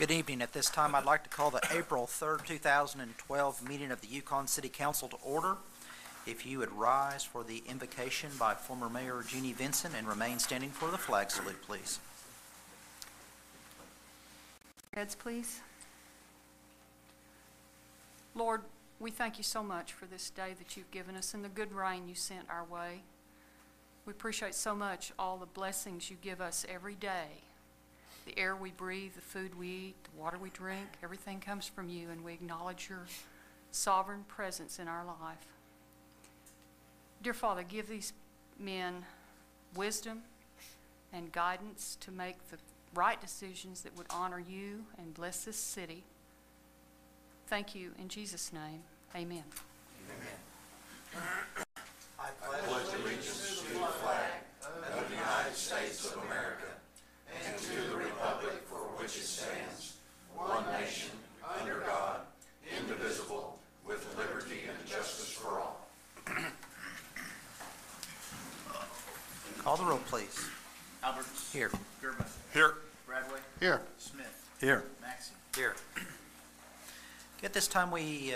Good evening. At this time, I'd like to call the April 3rd, 2012 meeting of the Yukon City Council to order. If you would rise for the invocation by former Mayor Jeannie Vinson and remain standing for the flag salute, please. Heads, please. Lord, we thank you so much for this day that you've given us and the good rain you sent our way. We appreciate so much all the blessings you give us every day. The air we breathe, the food we eat, the water we drink, everything comes from you, and we acknowledge your sovereign presence in our life. Dear Father, give these men wisdom and guidance to make the right decisions that would honor you and bless this city. Thank you in Jesus' name. Amen. Amen. I pledge allegiance to the flag of the United States of America and to the republic for which it stands, one nation, under God, indivisible, with liberty and justice for all. Call the roll, please. Alberts. Here. Gerber. Here. Bradway. Here. Smith. Here. Maxey. Here. At this time, we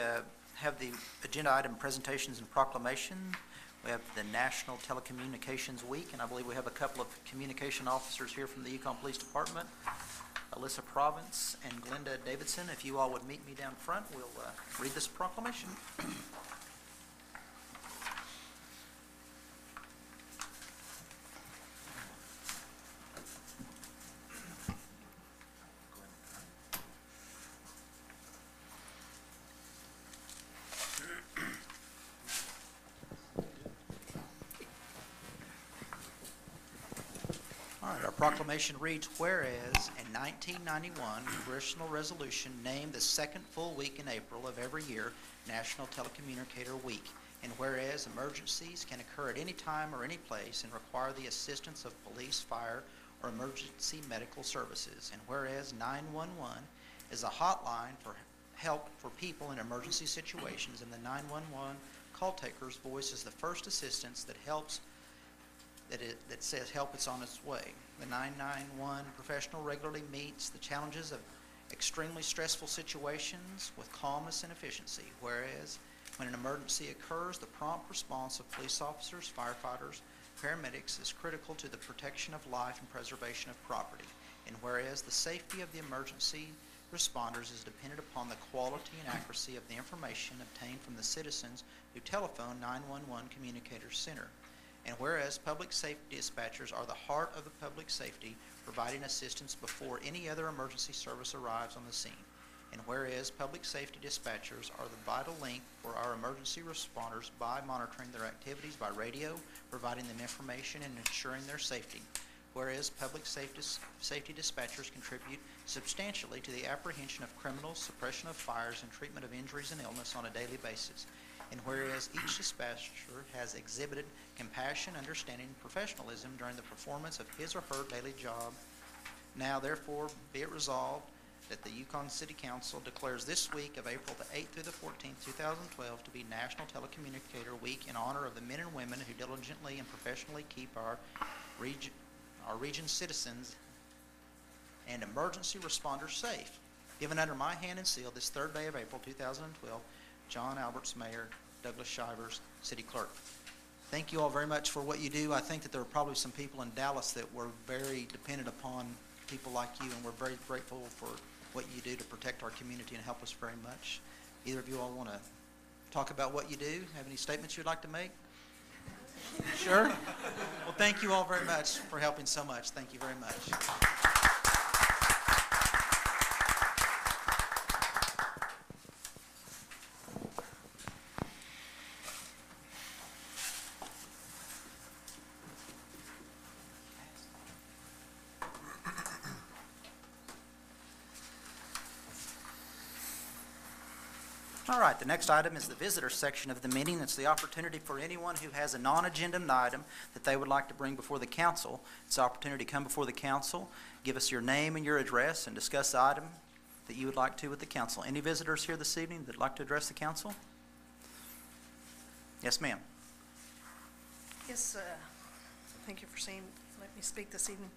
have the agenda item presentations and proclamation. We have the National Telecommunications Week, and I believe we have a couple of communication officers here from the Yukon Police Department, Alyssa Province and Glenda Davidson. If you all would meet me down front, we'll read this proclamation. Proclamation reads, whereas in 1991, Congressional resolution named the second full week in April of every year National Telecommunicator Week, and whereas emergencies can occur at any time or any place and require the assistance of police, fire, or emergency medical services, and whereas 911 is a hotline for help for people in emergency situations, and the 911 call taker's voice is the first assistance that helps that says help is on its way. The 991 professional regularly meets the challenges of extremely stressful situations with calmness and efficiency, whereas when an emergency occurs, the prompt response of police officers, firefighters, paramedics is critical to the protection of life and preservation of property, and whereas the safety of the emergency responders is dependent upon the quality and accuracy of the information obtained from the citizens who telephone 911 Communicators Center. And whereas public safety dispatchers are the heart of the public safety, providing assistance before any other emergency service arrives on the scene. And whereas public safety dispatchers are the vital link for our emergency responders by monitoring their activities by radio, providing them information, and ensuring their safety. Whereas public safety dispatchers contribute substantially to the apprehension of criminals, suppression of fires, and treatment of injuries and illness on a daily basis. And whereas each dispatcher has exhibited compassion, understanding, and professionalism during the performance of his or her daily job, now therefore be it resolved that the Yukon City Council declares this week of April the 8th through the 14th, 2012 to be National Telecommunicator Week in honor of the men and women who diligently and professionally keep our region's citizens and emergency responders safe. Given under my hand and seal this third day of April 2012, John Alberts, Mayor, Douglas Shivers, City Clerk. Thank you all very much for what you do. I think that there are probably some people in Dallas that were very dependent upon people like you, and we're very grateful for what you do to protect our community and help us very much. Either of you all want to talk about what you do? Have any statements you'd like to make? Sure? Well, thank you all very much for helping so much. Thank you very much. All right, the next item is the visitor section of the meeting. It's the opportunity for anyone who has a non-agenda item that they would like to bring before the council. It's an opportunity to come before the council, give us your name and your address, and discuss the item that you would like to with the council. Any visitors here this evening that would like to address the council? Yes, ma'am. Yes, thank you for letting me speak this evening.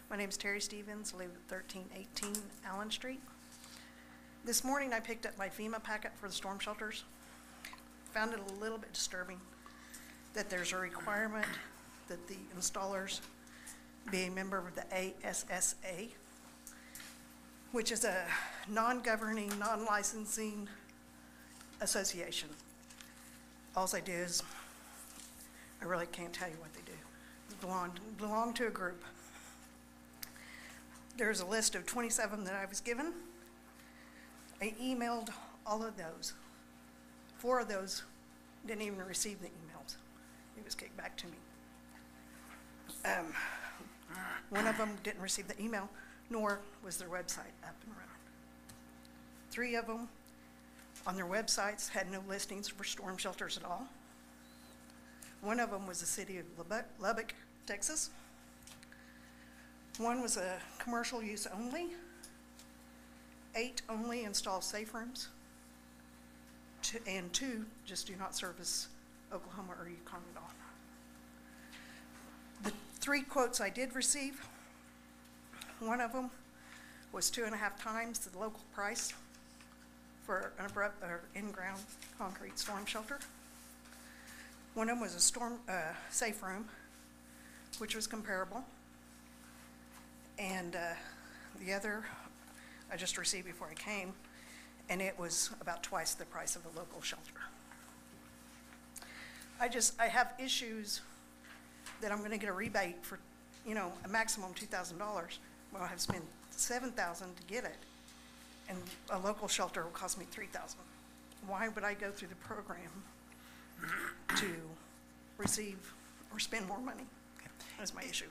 My name is Terry Stevens, I live at 1318 Allen Street. This morning I picked up my FEMA packet for the storm shelters. Found it a little bit disturbing that there's a requirement that the installers be a member of the ASSA, which is a non-governing, non-licensing association. All I do is, I really can't tell you what they do. Belong to a group. There's a list of 27 that I was given. I emailed all of those. 4 of those didn't even receive the emails. It was kicked back to me. One of them didn't receive the email, nor was their website up and running. 3 of them on their websites had no listings for storm shelters at all. One of them was the city of Lubbock, Texas. One was a commercial use only. 8 only install safe rooms. And 2 just do not service Oklahoma or Yukon at all. The 3 quotes I did receive, one of them was 2.5 times the local price for an abrupt or in-ground concrete storm shelter. One of them was a storm safe room, which was comparable. And the other I just received before I came, and it was about twice the price of a local shelter. I have issues that I'm going to get a rebate for, a maximum $2,000. Well, I have spent $7,000 to get it, and a local shelter will cost me $3,000. Why would I go through the program to receive or spend more money? That's my issue.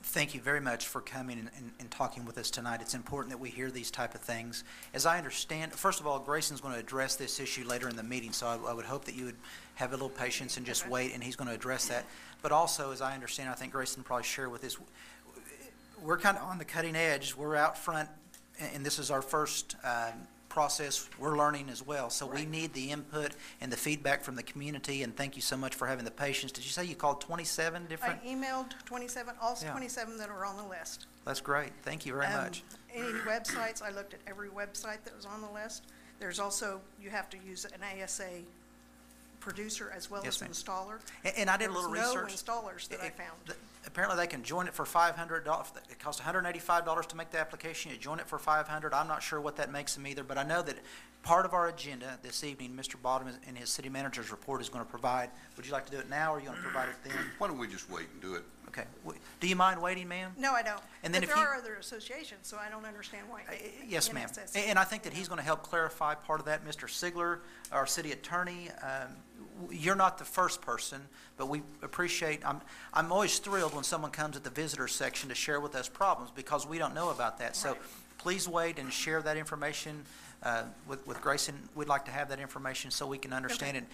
Thank you very much for coming and talking with us tonight. It's important that we hear these type of things. As I understand, first of all, Grayson's going to address this issue later in the meeting, so I would hope that you would have a little patience and just wait, and he's going to address that. But also, as I understand, I think Grayson probably share with this, we're kind of on the cutting edge. We're out front, and this is our first process. We're learning as well, so we need the input and the feedback from the community, and thank you so much for having the patience. Did you say you called 27 different? I emailed 27, all 27 that are on the list. That's great. Thank you very much. Any websites, I looked at every website that was on the list. There's also, you have to use an ASA producer as well as an installer. And I did a little research. There was no installers that I found. Apparently they can join it for $500. It costs $185 to make the application. You join it for $500. I'm not sure what that makes them either, but I know that part of our agenda this evening, Mr. Bottom and his city manager's report is going to provide. Would you like to do it now, or are you going to provide it then? Why don't we just wait and do it? Okay. Do you mind waiting, ma'am? No, I don't. And then but if there you- are other associations, so I don't understand why. Yes, ma'am. NSS. And I think that he's going to help clarify part of that. Mr. Sigler, our city attorney, you're not the first person, but we appreciate, I'm always thrilled when someone comes at the visitor section to share with us problems, because we don't know about that. So Right. please wait and share that information with Grayson. We'd like to have that information so we can understand it.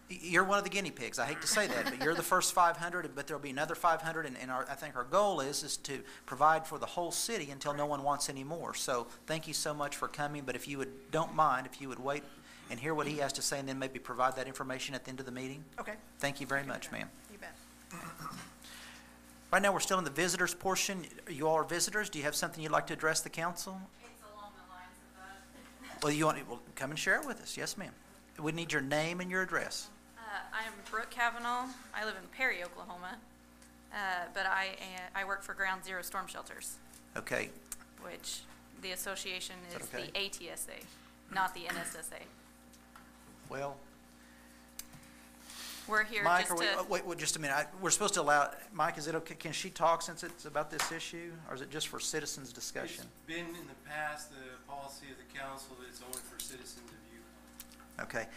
You're one of the guinea pigs. I hate to say that, but you're the first 500, but there'll be another 500, and I think our goal is to provide for the whole city until no one wants any more. So thank you so much for coming, but if you don't mind, if you would wait and hear what he has to say, and then maybe provide that information at the end of the meeting. Okay. Thank you very much, ma'am. You bet. Right now, we're still in the visitors portion. You all are visitors. Do you have something you'd like to address the council? It's along the lines of that. Well, well, come and share it with us. Yes, ma'am. We need your name and your address. I am Brooke Cavanaugh. I live in Perry, Oklahoma, but I work for Ground Zero Storm Shelters, Okay. which the association that is okay? the ATSA, not the NSSA. Well, We're here Mike, just to, wait, just a minute. We're supposed to allow, Mike, is it okay? Can she talk since it's about this issue, or is it just for citizens' discussion? It's been in the past, the policy of the council that it's only for citizens of Yukon. Okay.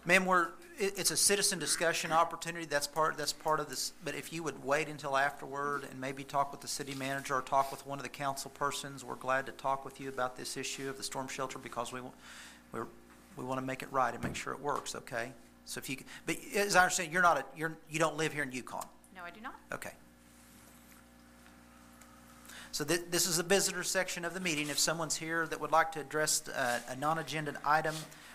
Ma'am, it's a citizen discussion opportunity. That's part of this. But if you would wait until afterward and maybe talk with the city manager or talk with one of the council persons, we're glad to talk with you about this issue of the storm shelter, because we want to make it right and make sure it works, okay? So if you, but as I understand, you don't live here in Yukon. no, I do not. Okay. So this is the visitor section of the meeting. If someone's here that would like to address a non-agenda item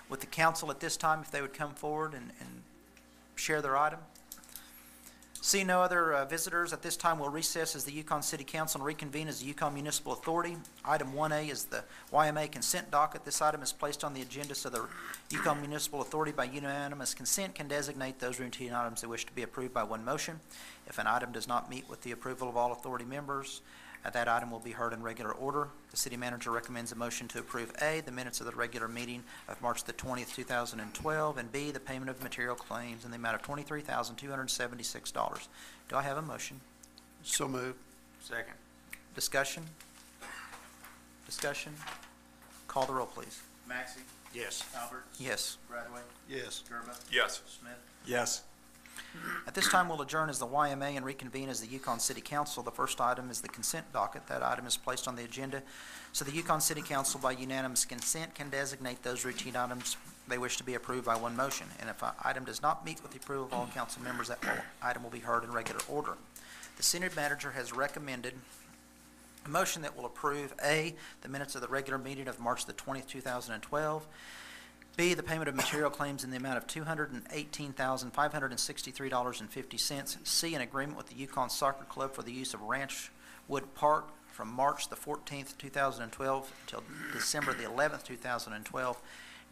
with the council at this time, if they would come forward and share their item. See no other visitors, at this time we'll recess as the Yukon City Council and reconvene as the Yukon Municipal Authority. Item 1A is the YMA consent docket. This item is placed on the agenda so the Yukon Municipal Authority by unanimous consent can designate those routine items they wish to be approved by one motion. If an item does not meet with the approval of all authority members, that item will be heard in regular order. The city manager recommends a motion to approve A, the minutes of the regular meeting of March the 20th, 2012, and B, the payment of material claims in the amount of $23,276. Do I have a motion? So moved. Second. Discussion? Discussion? Call the roll, please. Maxey, Yes. Alberts. Yes. Bradway, Yes. Gerba, Yes. Smith. Yes. At this time, we'll adjourn as the YMA and reconvene as the Yukon City Council. The first item is the consent docket. That item is placed on the agenda so the Yukon City Council, by unanimous consent, can designate those routine items they wish to be approved by one motion. And if an item does not meet with the approval of all council members, item will be heard in regular order. The city manager has recommended a motion that will approve A, the minutes of the regular meeting of March the 20th, 2012, B, the payment of material claims in the amount of $218,563.50. C, an agreement with the Yukon Soccer Club for the use of Ranchwood Park from March the 14th, 2012 until December the 11th, 2012.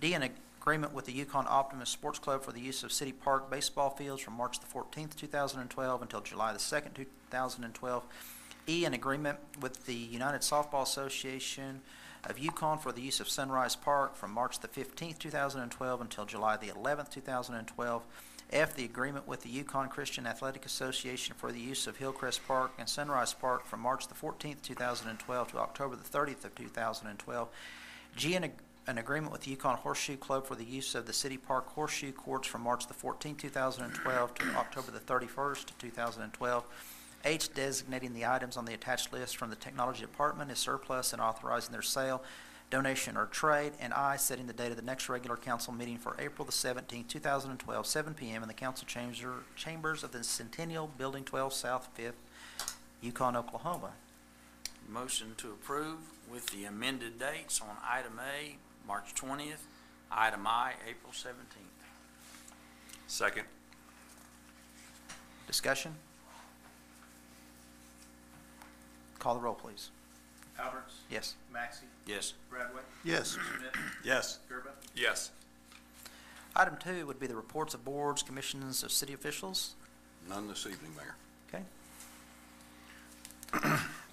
D, an agreement with the Yukon Optimist Sports Club for the use of City Park baseball fields from March the 14th, 2012 until July the 2nd, 2012. E, an agreement with the United Softball Association of Yukon for the use of Sunrise Park from March the 15th, 2012 until July the 11th, 2012. F, the agreement with the Yukon Christian Athletic Association for the use of Hillcrest Park and Sunrise Park from March the 14th, 2012 to October the 30th of 2012. G, an agreement with the Yukon Horseshoe Club for the use of the City Park Horseshoe Courts from March the 14th, 2012 to October the 31st, 2012. H, designating the items on the attached list from the Technology Department as surplus and authorizing their sale, donation, or trade. And I, setting the date of the next regular council meeting for April the 17th, 2012, 7 p.m. in the council chambers of the Centennial Building 12 South 5th, Yukon, Oklahoma. Motion to approve with the amended dates on item A, March 20th, item I, April 17th. Second. Discussion? Call the roll, please. Alberts, Yes. Maxey, Yes. Bradway, Yes. Smith, Yes. Gerba. Yes. Item 2 would be the reports of boards, commissions of city officials. None this evening, Mayor. Okay.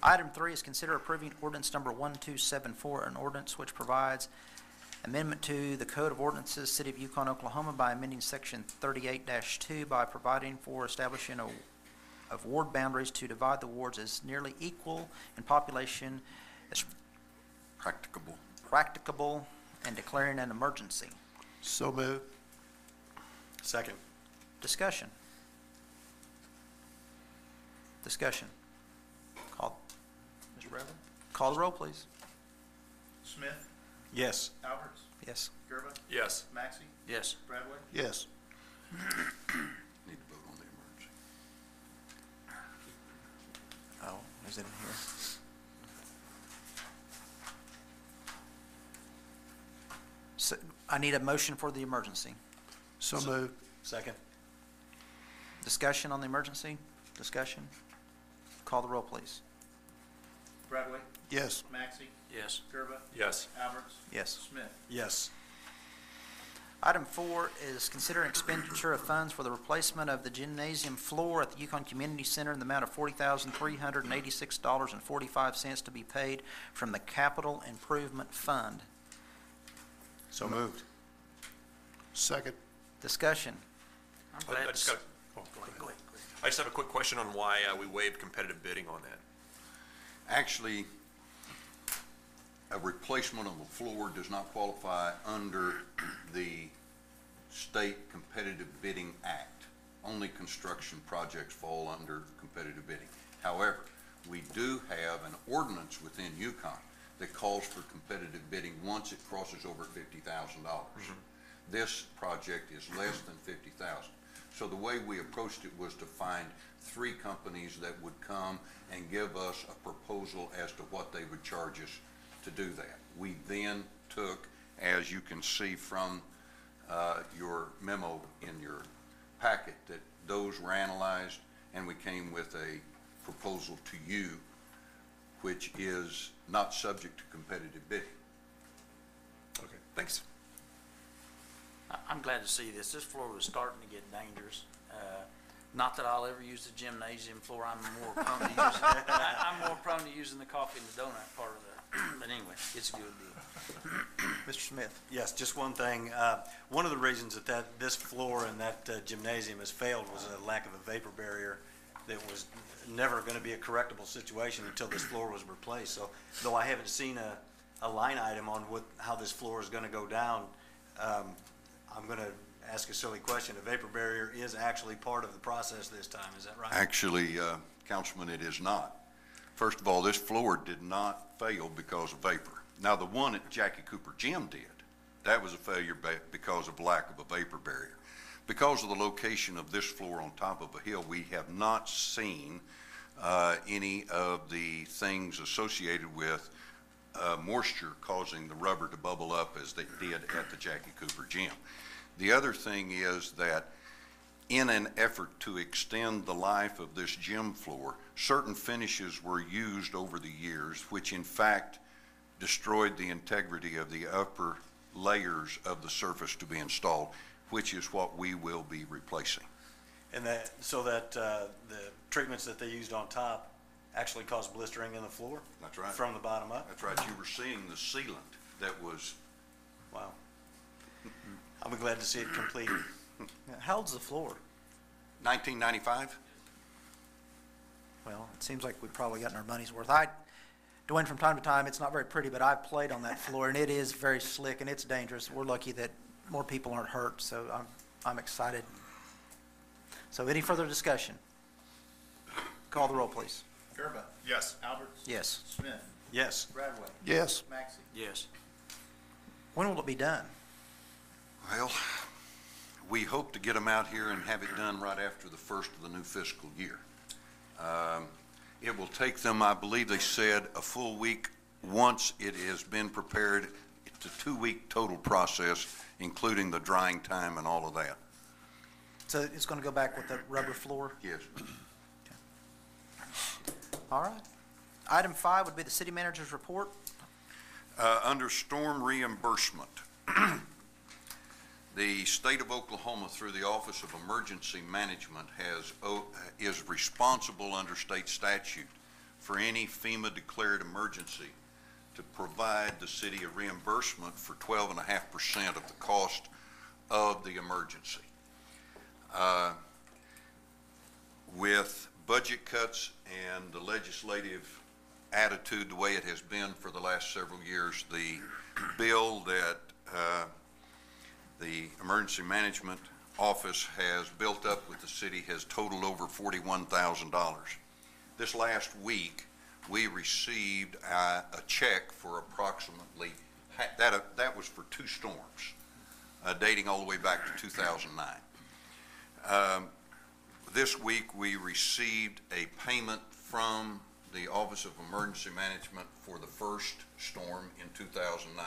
Item 3 is consider approving ordinance number 1274, an ordinance which provides amendment to the Code of Ordinances, City of Yukon, Oklahoma, by amending Section 38-2 by providing for establishing of ward boundaries to divide the wards as nearly equal in population as practicable and declaring an emergency. So moved. Second. Discussion. Discussion. Call. Mr. Bradley? Call the roll, please. Smith, Yes. Alberts, Yes. Gerba, Yes. Maxey, Yes. Bradway, Yes. Need to vote on the emergency. Oh, is it in here? So I need a motion for the emergency. So moved. Second. Discussion on the emergency? Discussion? Call the roll, please. Bradway, Yes. Maxey, Yes. Gerba, Yes. Alberts, Yes. Smith. Yes. Item 4 is considering expenditure of funds for the replacement of the gymnasium floor at the Yukon Community Center in the amount of $40,386.45 to be paid from the Capital Improvement Fund. So moved. Second. Discussion. I'm I glad just to got, go ahead. I just have a quick question on why we waived competitive bidding on that. Actually, a replacement of a floor does not qualify under the State Competitive Bidding Act. Only construction projects fall under competitive bidding. However, we do have an ordinance within Yukon that calls for competitive bidding once it crosses over $50,000. This project is less than $50,000. So the way we approached it was to find 3 companies that would come and give us a proposal as to what they would charge us to do that. We then took, as you can see from your memo in your packet, that those were analyzed, and we came with a proposal to you, which is not subject to competitive bidding. Okay, thanks. I'm glad to see this. This floor was starting to get dangerous. Not that I'll ever use the gymnasium floor. I'm more prone to using the coffee and the donut part of that. But anyway, it's a good deal. Mr. Smith? Yes, just one thing. One of the reasons that this floor and that gymnasium has failed was a lack of a vapor barrier that was never going to be a correctable situation until this floor was replaced. So though I haven't seen a line item on how this floor is going to go down, I'm going to ask a silly question. A vapor barrier is actually part of the process this time. Is that right? Actually, Councilman, it is not. First of all, this floor did not fail because of vapor. Now, the one at Jackie Cooper Gym did. That was a failure because of lack of a vapor barrier. Because of the location of this floor on top of a hill, we have not seen any of the things associated with moisture causing the rubber to bubble up as they did at the Jackie Cooper Gym. The other thing is that in an effort to extend the life of this gym floor, certain finishes were used over the years, which in fact destroyed the integrity of the upper layers of the surface to be installed, which is what we will be replacing. And so that the treatments that they used on top actually caused blistering in the floor? That's right. From the bottom up? That's right. You were seeing the sealant that was... Wow. I'll be glad to see it completed. How old's the floor? 1995? Well, it seems like we've probably gotten our money's worth. Dwayne, from time to time, it's not very pretty, but I've played on that floor, and it is very slick, and it's dangerous. We're lucky that more people aren't hurt, so I'm excited. So any further discussion? Call the roll, please. Gerba. Yes. Alberts. Yes. Smith. Yes. Bradway. Yes. Maxey. Yes. When will it be done? Well, we hope to get them out here and have it done right after the first of the new fiscal year. It will take them, I believe they said, a full week once it has been prepared. It's a 2-week total process, including the drying time and all of that. So it's going to go back with the rubber floor? Yes. All right. Item 5 would be the city manager's report. Under storm reimbursement, the state of Oklahoma, through the Office of Emergency Management, is responsible under state statute for any FEMA-declared emergency to provide the city a reimbursement for 12.5% of the cost of the emergency. With budget cuts and the legislative attitude the way it has been for the last several years, the bill that the Emergency Management Office has built up with the city has totaled over $41,000. This last week, we received a check for approximately, that was for 2 storms, dating all the way back to 2009. This week, we received a payment from the Office of Emergency Management for the first storm in 2009,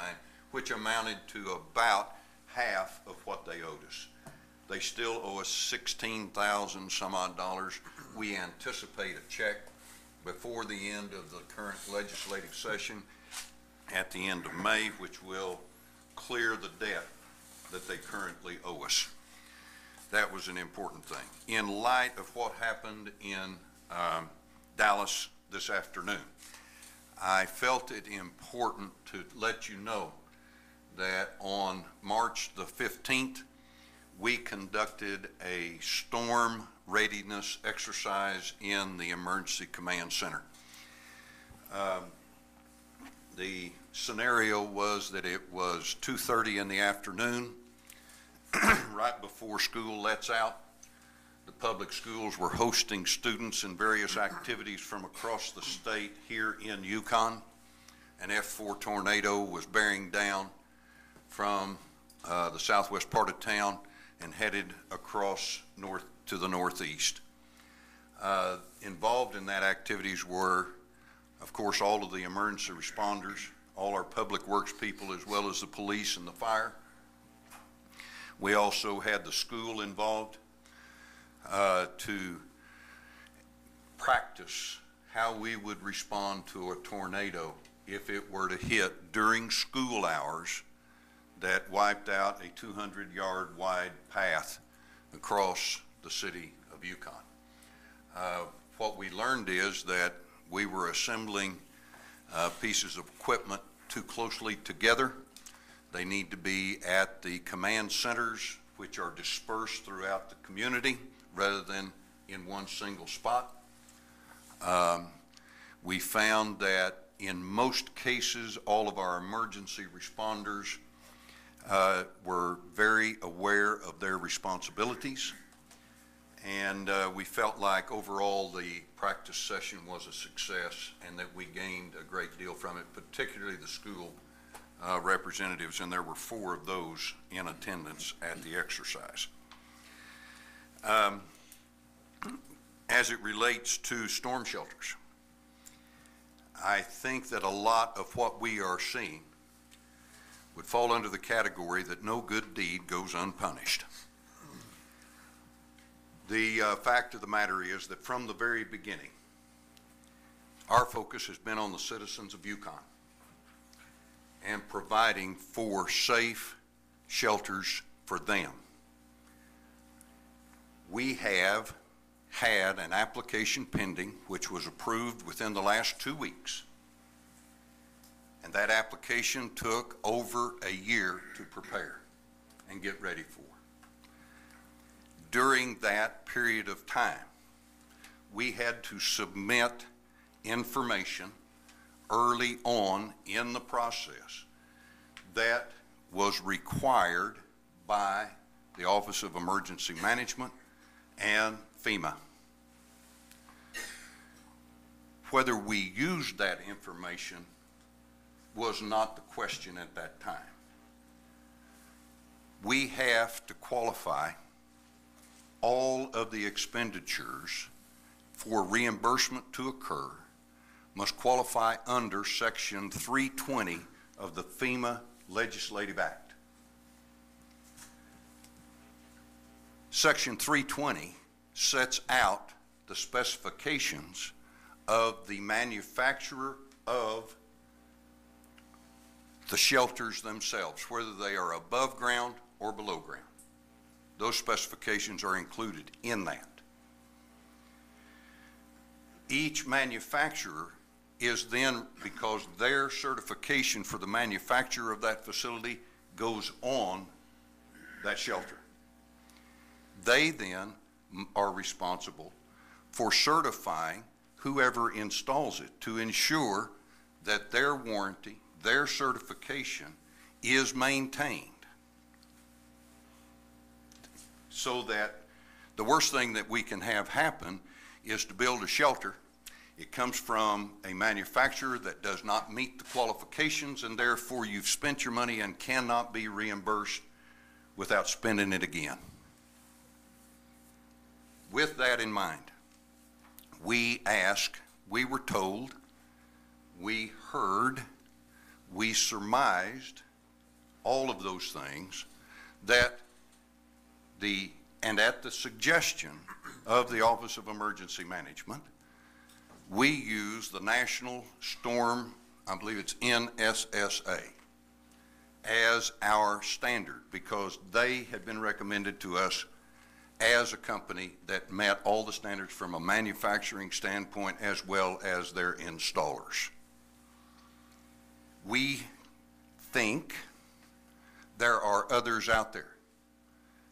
which amounted to about half of what they owed us. They still owe us $16,000 some odd dollars. We anticipate a check before the end of the current legislative session at the end of May, which will clear the debt that they currently owe us. That was an important thing. In light of what happened in Dallas this afternoon, I felt it important to let you know that on March the 15th, we conducted a storm readiness exercise in the Emergency Command Center. The scenario was that it was 2:30 in the afternoon, right before school lets out. The public schools were hosting students in various activities from across the state here in Yukon. An F4 tornado was bearing down from the southwest part of town and headed across north to the northeast. Involved in that activities were, of course, all of the emergency responders, all our public works people, as well as the police and the fire. We also had the school involved to practice how we would respond to a tornado if it were to hit during school hours that wiped out a 200-yard wide path across the city of Yukon. What we learned is that we were assembling pieces of equipment too closely together. They need to be at the command centers, which are dispersed throughout the community rather than in one single spot. We found that in most cases, all of our emergency responders were very aware of their responsibilities. And we felt like overall the practice session was a success and that we gained a great deal from it, particularly the school representatives, and there were 4 of those in attendance at the exercise. As it relates to storm shelters, I think that a lot of what we are seeing would fall under the category that no good deed goes unpunished. The fact of the matter is that from the very beginning, our focus has been on the citizens of Yukon and providing for safe shelters for them. We have had an application pending which was approved within the last 2 weeks, and that application took over a year to prepare and get ready for. During that period of time, we had to submit information early on in the process that was required by the Office of Emergency Management and FEMA. Whether we used that information was not the question at that time. We have to qualify all of the expenditures for reimbursement to occur must qualify under Section 320 of the FEMA Legislative Act. Section 320 sets out the specifications of the manufacturer of the shelters themselves, whether they are above ground or below ground. Those specifications are included in that. Each manufacturer is then, because their certification for the manufacturer of that facility goes on that shelter, they then are responsible for certifying whoever installs it to ensure that their warranty, their certification is maintained. So that the worst thing that we can have happen is to build a shelter. It comes from a manufacturer that does not meet the qualifications, and therefore you've spent your money and cannot be reimbursed without spending it again. With that in mind, we asked, we were told, we heard, we surmised, all of those things, that and at the suggestion of the Office of Emergency Management, we use the National Storm, I believe it's NSSA, as our standard because they had been recommended to us as a company that met all the standards from a manufacturing standpoint as well as their installers. We think there are others out there.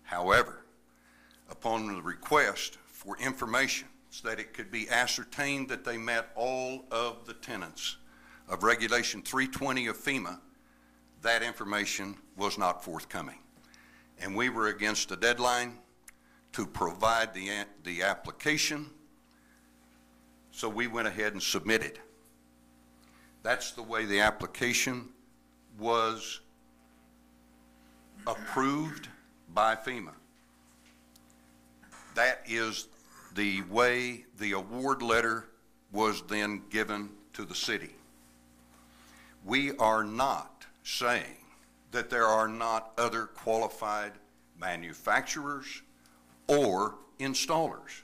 However, upon the request for information so that it could be ascertained that they met all of the tenets of Regulation 320 of FEMA, that information was not forthcoming. And we were against a deadline to provide the application, so we went ahead and submitted. That's the way the application was approved by FEMA. That is the way the award letter was then given to the city. We are not saying that there are not other qualified manufacturers or installers.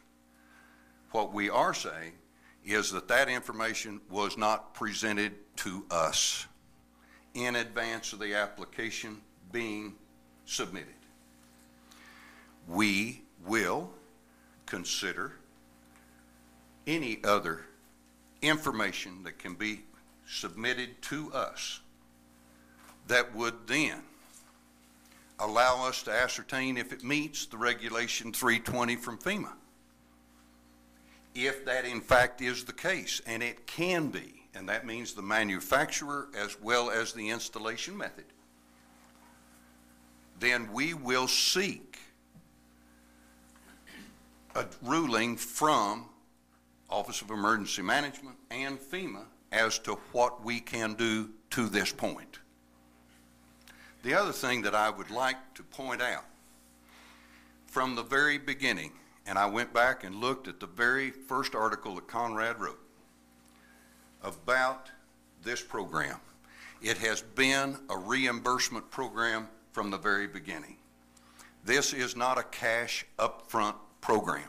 What we are saying is that that information was not presented to us in advance of the application being submitted. We will consider any other information that can be submitted to us that would then allow us to ascertain if it meets the Regulation 320 from FEMA. If that in fact is the case, and it can be, and that means the manufacturer as well as the installation method, then we will seek a ruling from Office of Emergency Management and FEMA as to what we can do to this point. The other thing that I would like to point out, from the very beginning, and I went back and looked at the very first article that Conrad wrote about this program. It has been a reimbursement program from the very beginning. This is not a cash upfront program.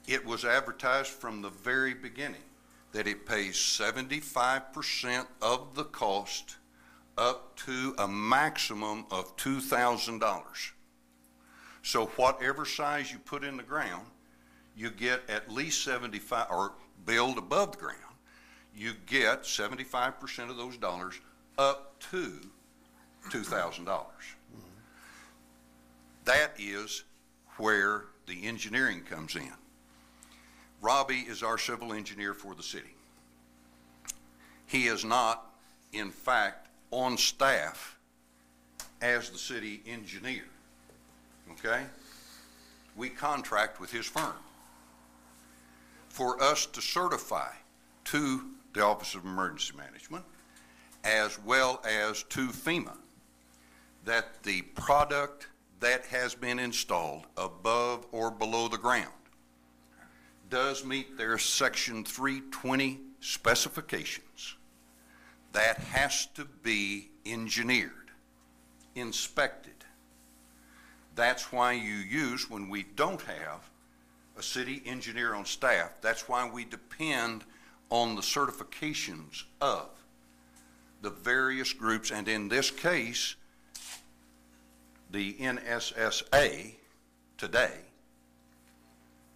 It was advertised from the very beginning that it pays 75% of the cost up to a maximum of $2,000. So whatever size you put in the ground, you get at least 75, or build above the ground, you get 75% of those dollars up to $2,000. That is where the engineering comes in. Robbie is our civil engineer for the city. He is not, in fact, on staff as the city engineer, okay? We contract with his firm for us to certify to the Office of Emergency Management as well as to FEMA that the product that has been installed above or below the ground does meet their Section 320 specifications. That has to be engineered, inspected. That's why you use, when we don't have a city engineer on staff, that's why we depend on the certifications of the various groups, and in this case, the NSSA today,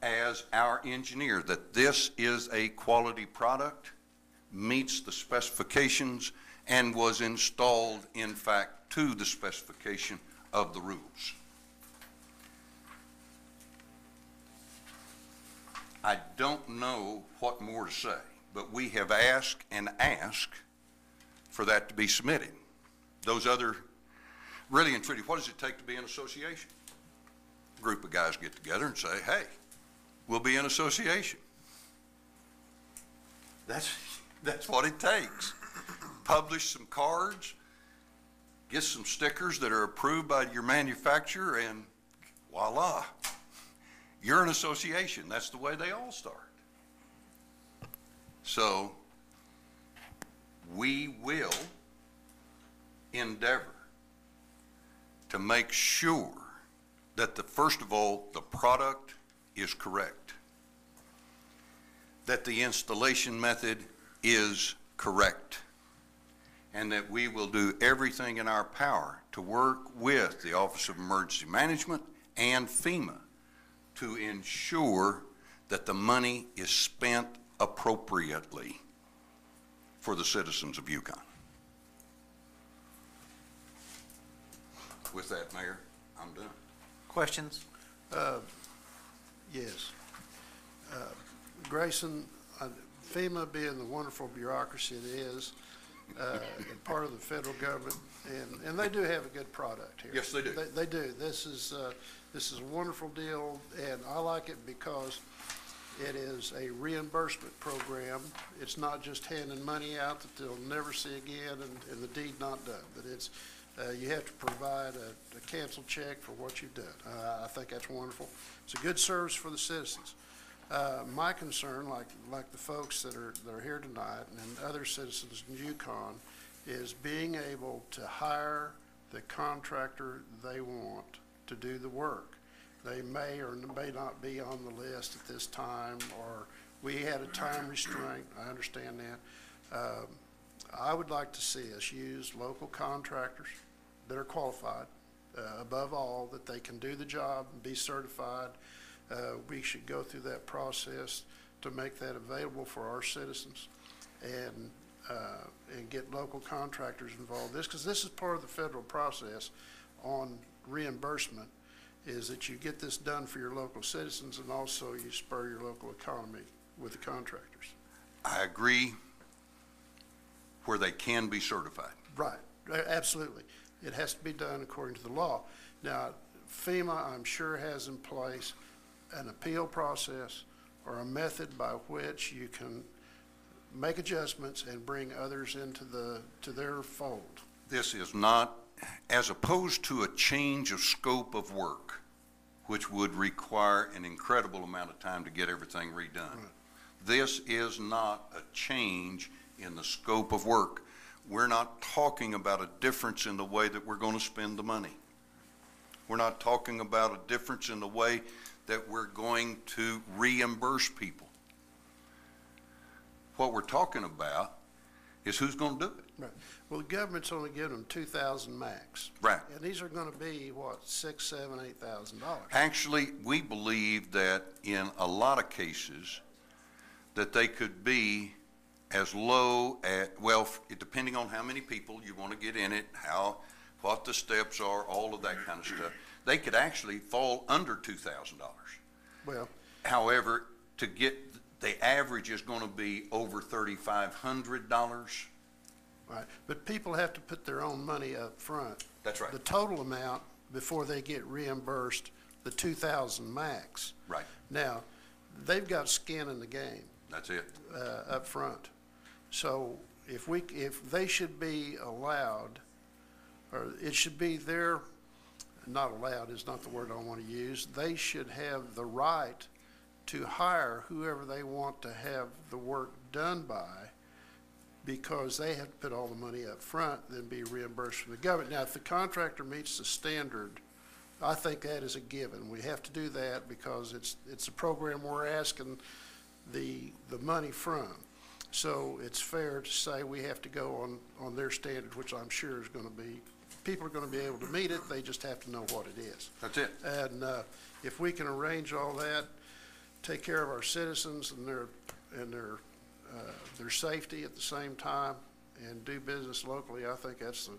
as our engineer, that this is a quality product, meets the specifications, and was installed, in fact, to the specification of the rules. I don't know what more to say, but we have asked and asked for that to be submitted. Those other, really and truly, what does it take to be an association? A group of guys get together and say, hey, we'll be an association. That's what it takes. Publish some cards, get some stickers that are approved by your manufacturer, and voila, you're an association. That's the way they all start. So we will endeavor to make sure that first of all, the product is correct, that the installation method is correct, and that we will do everything in our power to work with the Office of Emergency Management and FEMA to ensure that the money is spent appropriately for the citizens of Yukon. With that, Mayor, I'm done. Questions? Yes. Grayson, FEMA being the wonderful bureaucracy it is, and part of the federal government, and they do have a good product here. Yes, they do. They do. This is a wonderful deal, and I like it because it is a reimbursement program. It's not just handing money out that they'll never see again and the deed not done. But it's you have to provide a canceled check for what you've done. I think that's wonderful. It's a good service for the citizens. My concern, like the folks that are here tonight and other citizens in Yukon, is being able to hire the contractor they want to do the work. They may or may not be on the list at this time, or we had a time restraint. I understand that. I would like to see us use local contractors that are qualified, above all, that they can do the job and be certified. We should go through that process to make that available for our citizens and get local contractors involved. Because this is part of the federal process on reimbursement, is that you get this done for your local citizens and also you spur your local economy with the contractors. I agree where they can be certified. Right, absolutely. It has to be done according to the law. Now, FEMA, I'm sure, has in place an appeal process or a method by which you can make adjustments and bring others into to their fold. This is not, as opposed to a change of scope of work, which would require an incredible amount of time to get everything redone. Right. This is not a change in the scope of work. We're not talking about a difference in the way that we're going to spend the money. We're not talking about a difference in the way that we're going to reimburse people. What we're talking about is who's going to do it. Right. Well, the government's only giving them 2,000 max. Right. And these are going to be, what, $6,000, $7,000, $8,000. Actually, we believe that in a lot of cases that they could be as low at, well, depending on how many people you want to get in it, what the steps are, all of that kind of stuff, they could actually fall under $2,000. Well, however, to get, the average is going to be over $3,500. right, but people have to put their own money up front. That's right. The total amount before they get reimbursed, the 2,000 max. Right. Now, they've got skin in the game. That's it. Up front. So if they should be allowed, or it should be their, not allowed is not the word I want to use, they should have the right to hire whoever they want to have the work done by, because they have to put all the money up front, then be reimbursed from the government. Now, if the contractor meets the standard, I think that is a given. We have to do that because it's a program we're asking the money from. So it's fair to say we have to go on their standard, which I'm sure is going to be, people are going to be able to meet it, they just have to know what it is. That's it. And if we can arrange all that, take care of our citizens and their safety at the same time, and do business locally, I think that's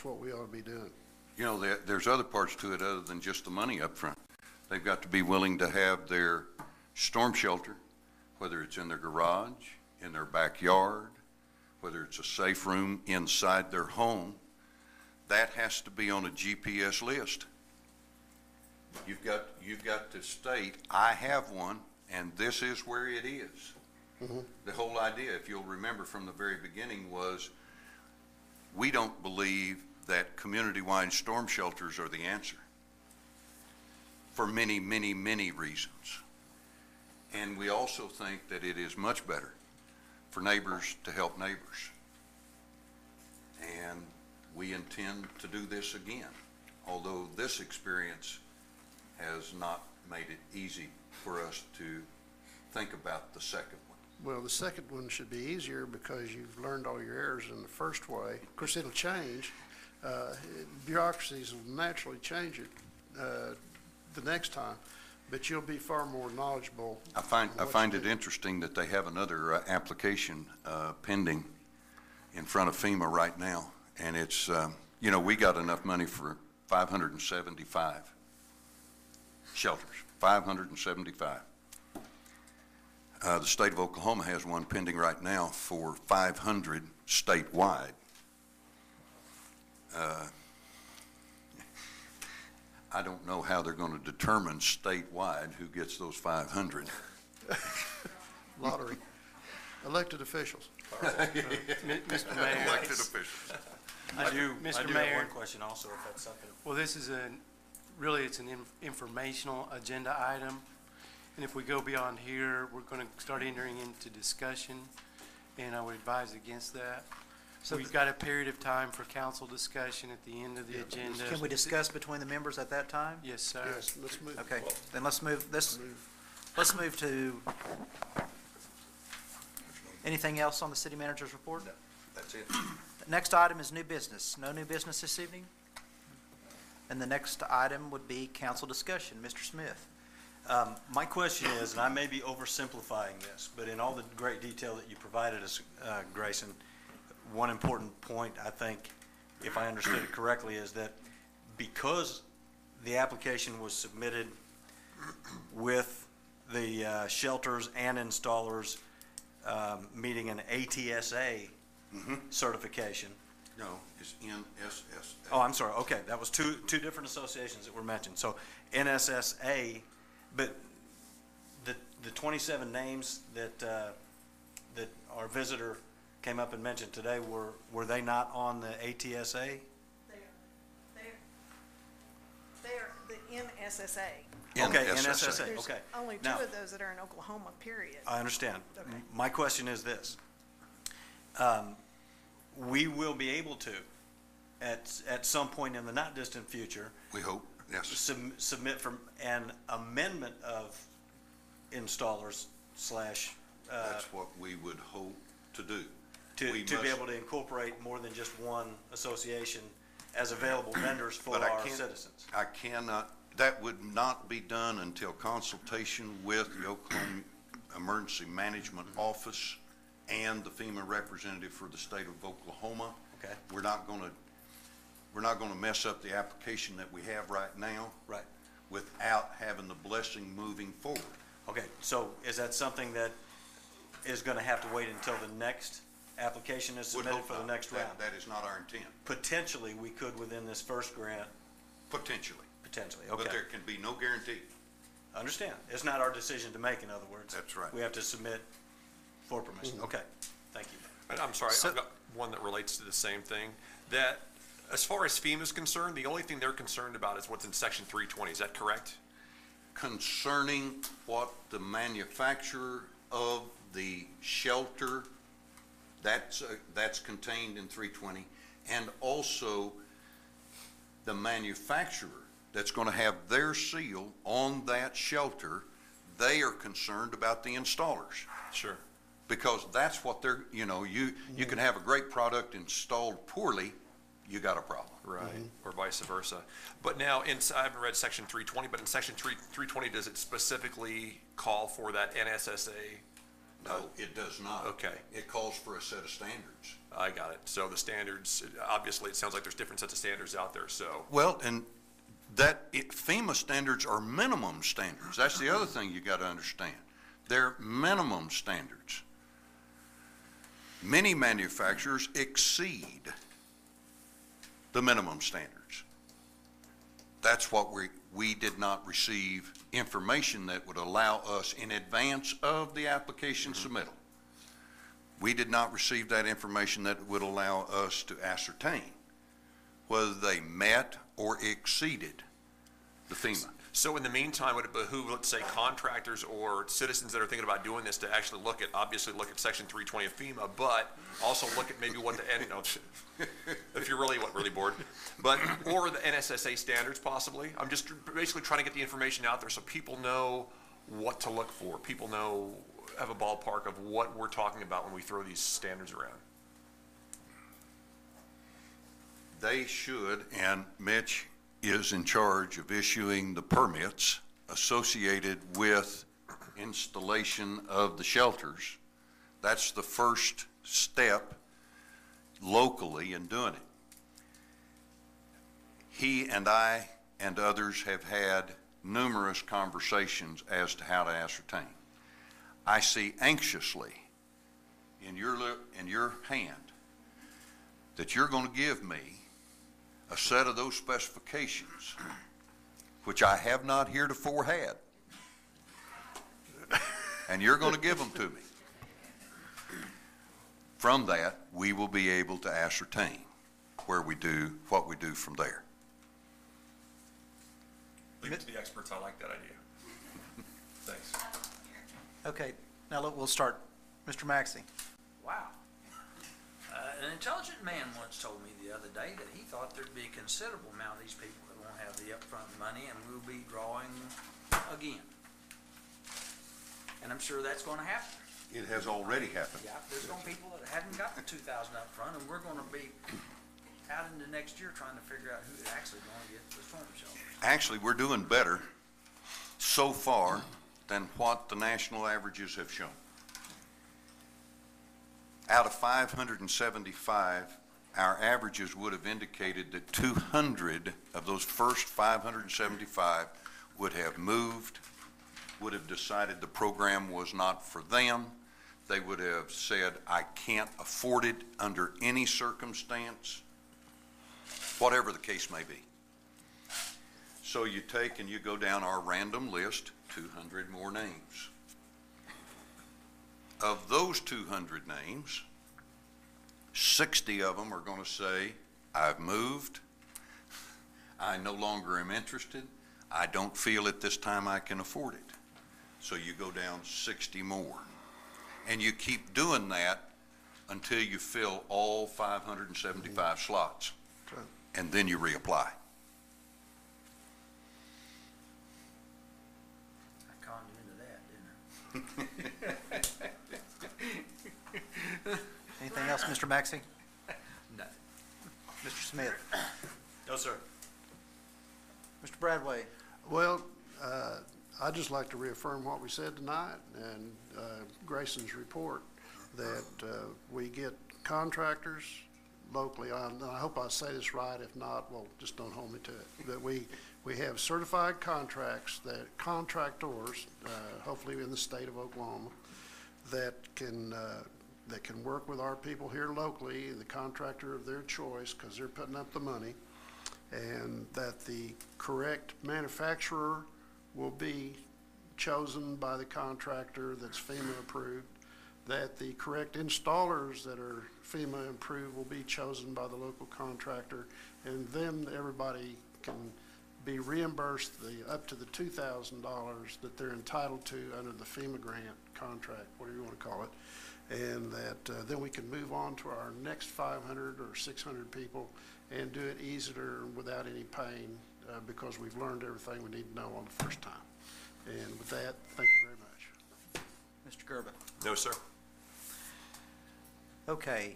what we ought to be doing. You know, there's other parts to it other than just the money up front. They've got to be willing to have their storm shelter, whether it's in their garage, in their backyard, whether it's a safe room inside their home. That has to be on a GPS list. You've got to state, I have one, and this is where it is. Mm-hmm. The whole idea, if you'll remember from the very beginning, was we don't believe that community-wide storm shelters are the answer for many, many, many reasons. And we also think that it is much better for neighbors to help neighbors. And we intend to do this again, although this experience has not made it easy for us to think about the second one. Well, the second one should be easier because you've learned all your errors in the first way. Of course, it'll change. Bureaucracies will naturally change it the next time, but you'll be far more knowledgeable. I find it interesting that they have another application pending in front of FEMA right now, and it's, you know, we got enough money for 575 shelters, 575. The state of Oklahoma has one pending right now for 500 statewide. I don't know how they're going to determine statewide who gets those 500. Lottery. Elected officials. Mr. Mayor. Elected officials. I do Mr. have Mayor. one question also, if that's something. Well, this is really it's an informational agenda item. And if we go beyond here, we're going to start entering into discussion, and I would advise against that. So We've got a period of time for council discussion at the end of the agenda. can we discuss between the members at that time? Yes, sir. Yes, let's move. Okay, then let's move to, anything else on the city manager's report? That's it. The next item is new business. No new business this evening? And the next item would be council discussion. Mr. Smith? My question is, and I may be oversimplifying this, but in all the great detail that you provided us, Grayson, one important point, I think, if I understood it correctly, is that because the application was submitted with the shelters and installers meeting an ATSA certification. No, it's NSSA. Oh, I'm sorry. Okay, that was two different associations that were mentioned. So NSSA, but the 27 names that our visitor came up and mentioned today, were they not on the ATSA? They're the NSSA. Okay, NSSA. NSSA, There's okay. only two Now, of those that are in Oklahoma, period. I understand. Okay. My question is this. We will be able to, at some point in the not distant future, We hope, yes. submit from an amendment of installers slash, That's what we would hope to do. to We be must- able to incorporate more than just one association as available vendors for But I our can't- citizens. I cannot, that would not be done until consultation with the Oklahoma Emergency Management Office and the FEMA representative for the state of Oklahoma. Okay. We're not gonna mess up the application that we have right now Right. without having the blessing moving forward. Okay, so is that something that is going to have to wait until the next application is Would submitted hope for the not. next round? That is not our intent. Potentially, we could within this first grant, Potentially. potentially, But okay. there can be no guarantee. Understand. It's not our decision to make, in other words. That's right. We have to submit for permission. Okay, thank you. And I'm sorry, So- I've got one that relates to the same thing. That, as far as FEMA is concerned, the only thing they're concerned about is what's in section 320, is that correct? Concerning what the manufacturer of the shelter, that's contained in 320, and also the manufacturer that's going to have their seal on that shelter, they are concerned about the installers. Sure. Because that's what they're, you can have a great product installed poorly, you got a problem. Right, or vice versa. But now, I haven't read section 320, but in section 320, does it specifically call for that NSSA? No, it does not. Okay. It calls for a set of standards. I got it. So the standards, obviously, it sounds like there's different sets of standards out there, so. Well, and FEMA standards are minimum standards. That's the other thing you got to understand. They're minimum standards. Many manufacturers exceed the minimum standards. That's what we did not receive information that would allow us in advance of the application submittal. We did not receive that information that would allow us to ascertain whether they met or exceeded the FEMA. So in the meantime, would it behoove, let's say, contractors or citizens that are thinking about doing this to actually obviously look at section 320 of FEMA, but also look at maybe what if you're really bored, or the NSSA standards possibly? I'm just basically trying to get the information out there so people know what to look for. People have a ballpark of what we're talking about when we throw these standards around. They should, and Mitch is in charge of issuing the permits associated with installation of the shelters. That's the first step locally in doing it. He and I and others have had numerous conversations as to how to ascertain. I see anxiously in your hand that you're going to give me a set of those specifications, which I have not heretofore had. And you're going to give them to me. From that, we will be able to ascertain what we do from there. Leave it to the experts. I like that idea. Thanks. Okay, now look, we'll start. Mr. Maxey. Wow. An intelligent man once told me the other day that he thought there'd be a considerable amount of these people that won't have the upfront money, and we'll be drawing again. And I'm sure that's gonna happen. It has already happened. Yeah, there's gonna be people that haven't got the 2,000 up front, and we're gonna be out into next year trying to figure out who's actually gonna get the storm shelters. Actually, we're doing better so far than what the national averages have shown. Out of 575, our averages would have indicated that 200 of those first 575 would have moved, would have decided the program was not for them. They would have said, I can't afford it under any circumstance, whatever the case may be. So you take and you go down our random list, 200 more names. Of those 200 names, 60 of them are going to say, I've moved, I no longer am interested, I don't feel at this time I can afford it. So you go down 60 more. And you keep doing that until you fill all 575 slots. Okay. And then you reapply. I conned you into that, didn't I? Anything else, Mr. Maxey? No. Mr. Smith? No, sir. Mr. Bradway? Well, I'd just like to reaffirm what we said tonight and Grayson's report, that we get contractors locally. I hope I say this right. If not, well, just don't hold me to it. That we have certified contractors, hopefully in the state of Oklahoma, that can work with our people here locally, the contractor of their choice, because they're putting up the money, and that the correct manufacturer will be chosen by the contractor that's FEMA approved, that the correct installers that are FEMA approved will be chosen by the local contractor, and then everybody can be reimbursed up to the $2,000 that they're entitled to under the FEMA grant contract, whatever you want to call it, and that then we can move on to our next 500 or 600 people and do it easier without any pain, because we've learned everything we need to know on the first time. And with that, thank you very much. Mr. Gerba? No, sir. Okay.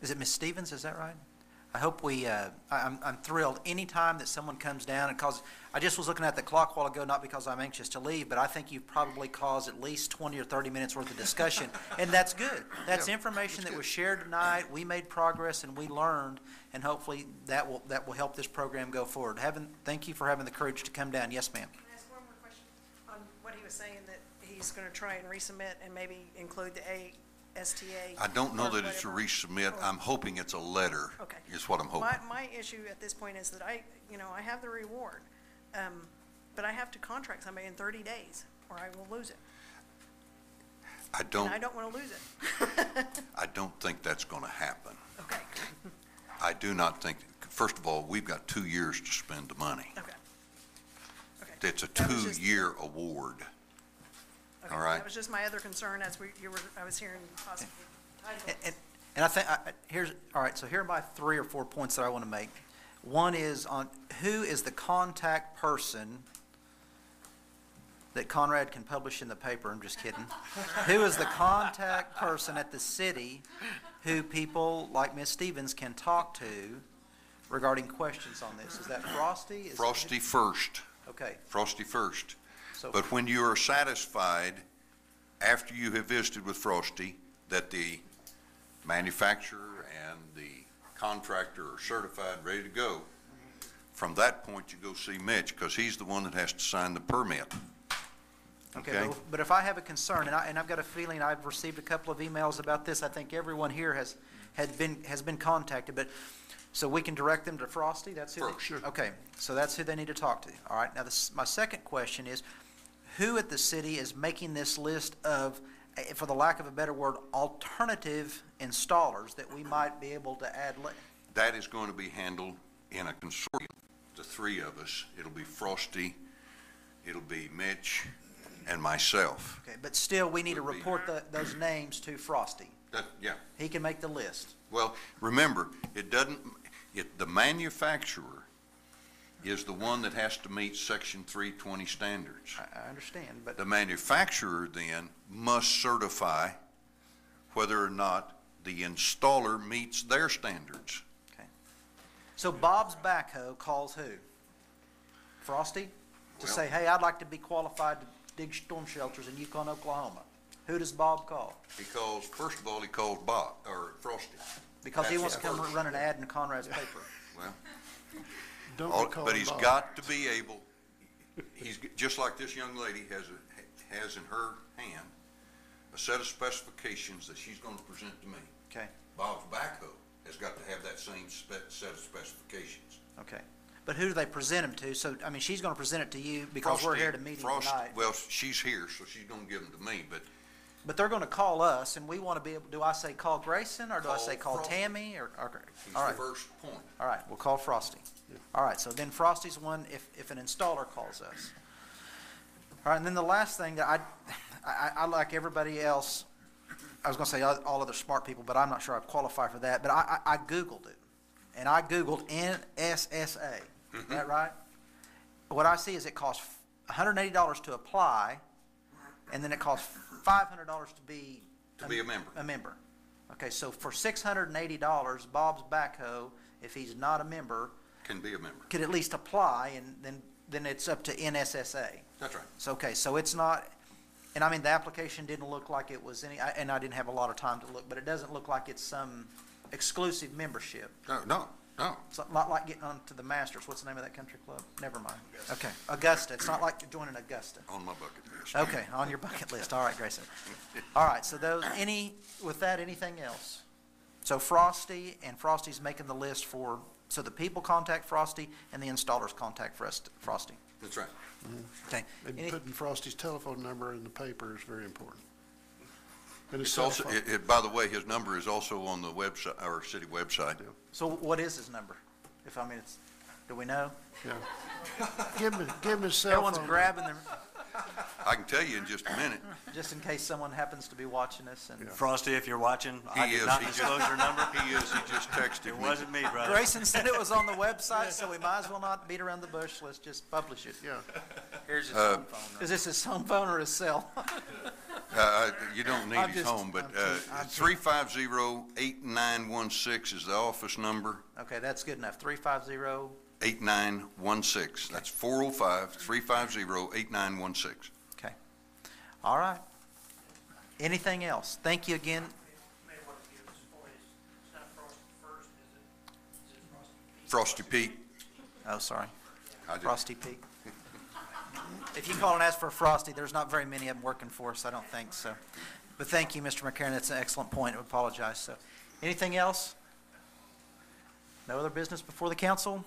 Is it Ms. Stevens, is that right? I hope I'm thrilled anytime that someone comes down, and cause, I just was looking at the clock a while ago, not because I'm anxious to leave, but I think you've probably caused at least 20 or 30 minutes worth of discussion, and that's good. That's information that was shared tonight. We made progress and we learned, and hopefully that will help this program go forward. Thank you for having the courage to come down. Yes, ma'am. Can I ask one more question on what he was saying, that he's going to try and resubmit and maybe include the ASTA? I don't know or that it's a whatever? resubmit. Or- I'm hoping it's a letter, Okay. is what I'm hoping. My issue at this point is that I have the reward, but I have to contract somebody in 30 days, or I will lose it. I And don't, I don't want to lose it. I don't think that's going to happen. Okay, I do not think, first of all, we've got 2 years to spend the money. okay. Okay. It's a That was just- 2-year award. Okay, all right. That was just my other concern as I was hearing possibly titles. And I think, all right, so here are my 3 or 4 points that I want to make. One is on who is the contact person that Conrad can publish in the paper, I'm just kidding. Who is the contact person at the city who people like Ms. Stevens can talk to regarding questions on this? Is that Frosty? Frosty first, Okay, Frosty first. so, But when you are satisfied, after you have visited with Frosty, that the manufacturer and the contractor are certified, ready to go, from that point you go see Mitch, because he's the one that has to sign the permit. okay, but if I have a concern, and I've got a feeling I've received a couple of emails about this, I think everyone here has been contacted, but, so we can direct them to Frosty, that's who? First, sure. Okay, so that's who they need to talk to. All right, now my second question is, who at the city is making this list of, for the lack of a better word, alternative installers that we might be able to add? That is going to be handled in a consortium, the 3 of us. It'll be Frosty, it'll be Mitch, and myself. Okay, but still, we need to report those names to Frosty. Yeah. He can make the list. Well, remember, the manufacturer is the one that has to meet Section 320 standards. I understand, but. The manufacturer then must certify whether or not the installer meets their standards. Okay. So Bob's Backhoe calls who? Frosty? To Well- say, hey, I'd like to be qualified to dig storm shelters in Yukon, Oklahoma. Who does Bob call? Because, first of all, he calls Bob, or Frosty. Because he That's wants to come first. run an ad in Conrad's paper. Well, Don't all- be calling but he's Bob. got to be able, just like this young lady has in her hand, a set of specifications that she's gonna present to me. Okay, Bob's Backhoe has got to have that same set of specifications. okay. But who do they present them to? So, I mean, she's gonna present it to you because we're here to meet him Frosty- tonight. Well, she's here, so she's gonna give them to me, but But they're gonna call us, and we wanna be able, do I say call Grayson, or do I say call Call Frosty. Tammy, or, he's all the right, first point. all right, we'll call Frosty. All right, so then Frosty's one if an installer calls us. All right, and then the last thing that I like everybody else, I was gonna say all other smart people, but I'm not sure I qualify for that, but I Googled it, and I Googled NSSA, is that right? What I see is it costs $180 to apply, and then it costs $500 to be. To be a member. A member. Okay, so for $680, Bob's Backhoe, if he's not a member, Can be a member. could at least apply, and then it's up to NSSA. That's right. So, okay, so it's not, and I mean, the application didn't look like it was and I didn't have a lot of time to look, but it doesn't look like it's some exclusive membership. No. It's not like getting onto the Masters. What's the name of that country club? Never mind. Okay, Augusta. It's not like joining Augusta. On my bucket list. Okay, on your bucket list. All right, Grayson. All right, so with that, anything else? So Frosty, and Frosty's making the list so the people contact Frosty and the installers contact Frosty. That's right. Okay. And putting Frosty's telephone number in the paper is very important. And It's also, by the way, his number is also on the website, our city website. So what is his number? Do we know? Yeah. Give him his cell phone. Everyone's grabbing their, I can tell you in just a minute. just in case someone happens to be watching us and. Frosty, if you're watching, I He did is. not He disclose just- your number. He just texted It me. wasn't me, brother. Grayson said it was on the website, so we might as well not beat around the bush. Let's just publish it. Yeah. Here's his home phone. Is this his home phone or his cell? You don't need I'm his just- home, but I'm 350-8916 is the office number, Okay, that's good enough. 350. 8916. That's 405-350-8916. Okay. All right. Anything else? Thank you again. Frosty Pete. Oh, sorry. I did- Frosty Peak. If you call and ask for a Frosty, there's not very many of them working for us, I don't think so. But thank you, Mr. McCarron. That's an excellent point. I apologize. So, anything else? No other business before the council?